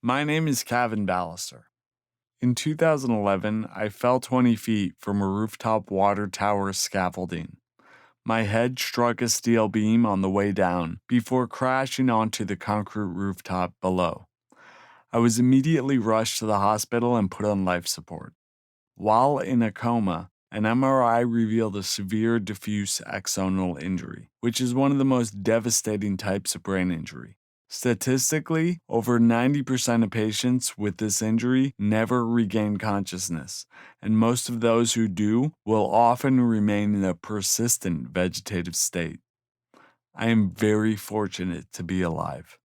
My name is Kevin Ballister. In 2011, I fell 20 feet from a rooftop water tower scaffolding. My head struck a steel beam on the way down before crashing onto the concrete rooftop below. I was immediately rushed to the hospital and put on life support. While in a coma, an MRI revealed a severe diffuse axonal injury, which is one of the most devastating types of brain injury. Statistically, over 90% of patients with this injury never regain consciousness, and most of those who do will often remain in a persistent vegetative state. I am very fortunate to be alive.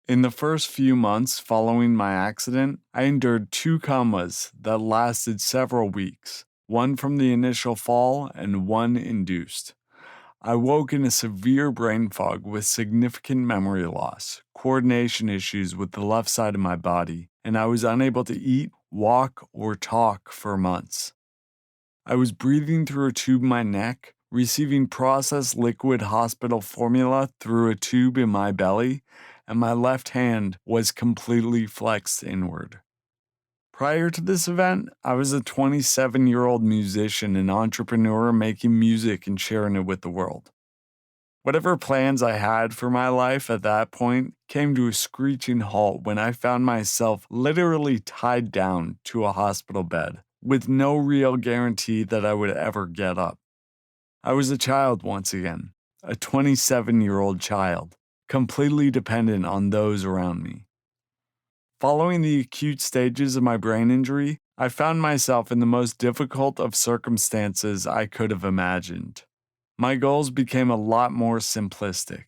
In the first few months following my accident, I endured 2 comas that lasted several weeks, one from the initial fall and one induced. I woke in a severe brain fog with significant memory loss, coordination issues with the left side of my body, and I was unable to eat, walk, or talk for months. I was breathing through a tube in my neck, receiving processed liquid hospital formula through a tube in my belly, and my left hand was completely flexed inward. Prior to this event, I was a 27-year-old musician and entrepreneur making music and sharing it with the world. Whatever plans I had for my life at that point came to a screeching halt when I found myself literally tied down to a hospital bed, with no real guarantee that I would ever get up. I was a child once again, a 27-year-old child, completely dependent on those around me. Following the acute stages of my brain injury, I found myself in the most difficult of circumstances I could have imagined. My goals became a lot more simplistic.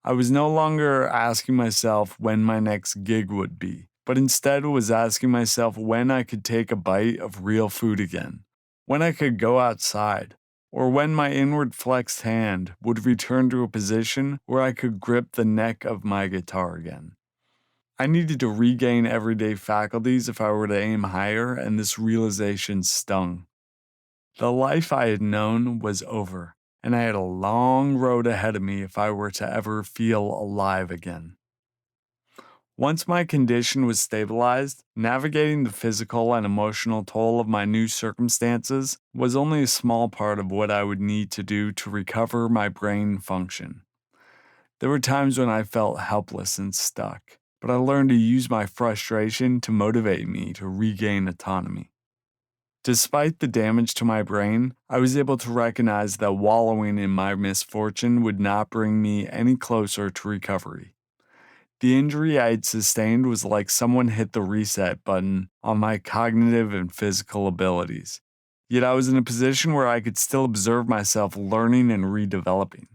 I was no longer asking myself when my next gig would be, but instead was asking myself when I could take a bite of real food again, when I could go outside, or when my inward flexed hand would return to a position where I could grip the neck of my guitar again. I needed to regain everyday faculties if I were to aim higher, and this realization stung. The life I had known was over, and I had a long road ahead of me if I were to ever feel alive again. Once my condition was stabilized, navigating the physical and emotional toll of my new circumstances was only a small part of what I would need to do to recover my brain function. There were times when I felt helpless and stuck, but I learned to use my frustration to motivate me to regain autonomy. Despite the damage to my brain, I was able to recognize that wallowing in my misfortune would not bring me any closer to recovery. The injury I had sustained was like someone hit the reset button on my cognitive and physical abilities. Yet I was in a position where I could still observe myself learning and redeveloping.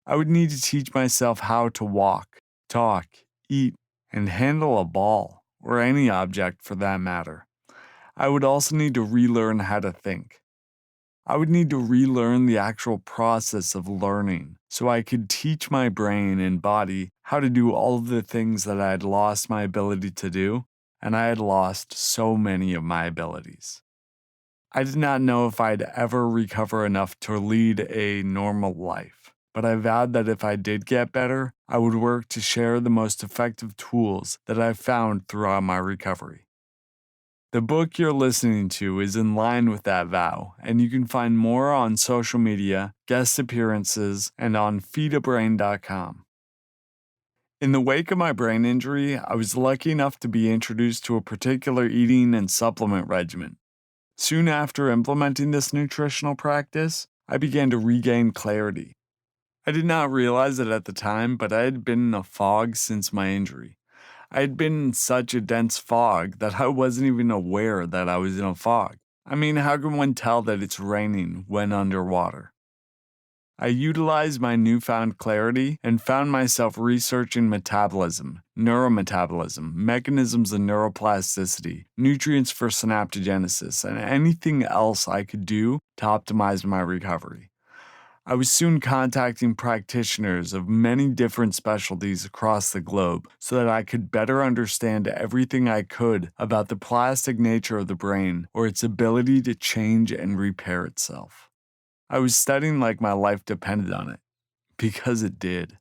I would need to teach myself how to walk, talk, eat, and handle a ball, or any object for that matter. I would also need to relearn how to think. I would need to relearn the actual process of learning so I could teach my brain and body how to do all of the things that I had lost my ability to do, and I had lost so many of my abilities. I did not know if I'd ever recover enough to lead a normal life, but I vowed that if I did get better, I would work to share the most effective tools that I've found throughout my recovery. The book you're listening to is in line with that vow, and you can find more on social media, guest appearances, and on feedabrain.com. In the wake of my brain injury, I was lucky enough to be introduced to a particular eating and supplement regimen. Soon after implementing this nutritional practice, I began to regain clarity. I did not realize it at the time, but I had been in a fog since my injury. I had been in such a dense fog that I wasn't even aware that I was in a fog. I mean, how can one tell that it's raining when underwater? I utilized my newfound clarity and found myself researching metabolism, neurometabolism, mechanisms of neuroplasticity, nutrients for synaptogenesis, and anything else I could do to optimize my recovery. I was soon contacting practitioners of many different specialties across the globe so that I could better understand everything I could about the plastic nature of the brain or its ability to change and repair itself. I was studying like my life depended on it, because it did.